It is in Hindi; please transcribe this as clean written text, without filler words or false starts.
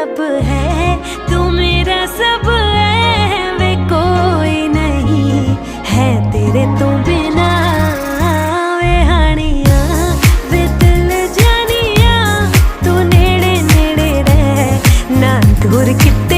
रब है, तू मेरा सब है, वे कोई नहीं है तेरे तो बिना। वे हानिया वे दिल जानिया, तू नेड़े नेड़े रह ना दूर कितना।